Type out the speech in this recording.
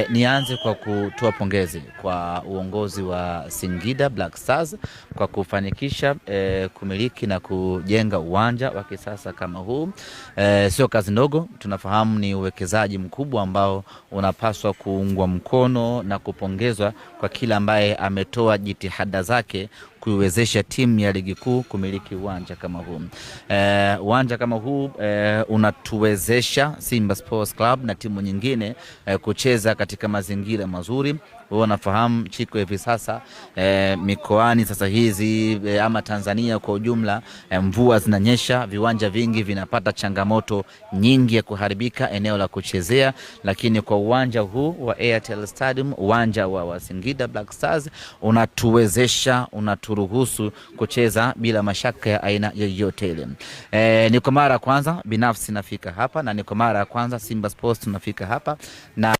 Nianze kwa kutoa pongezi kwa uongozi wa Singida Black Stars kwa kufanikisha kumiliki na kujenga uwanja wa kisasa kama huu. Sio kazi ndogo, tunafahamu ni uwekezaji mkubwa ambao unapaswa kuungwa mkono na kupongezwa kwa kila ambaye ametoa jitihada zake kuiwezesha timu ya ligi kuu kumiliki uwanja kama huu. Uwanja kama huu unatuwezesha Simba Sports Club na timu nyingine kucheza katika mazingira mazuri. Wewe unafahamu Chiko, hivi sasa mikoani sasa hizi ama Tanzania kwa ujumla, mvua zinanyesha, viwanja vingi vinapata changamoto nyingi ya kuharibika eneo la kuchezea, lakini kwa uwanja huu wa Airtel Stadium, uwanja wa Singida Black Stars, unatuwezesha, unaturuhusu kucheza bila mashaka ya aina yoyote ile. Ni kwa mara ya kwanza binafsi nafika hapa, na ni kwa mara ya kwanza Simba Sports tunafika hapa, na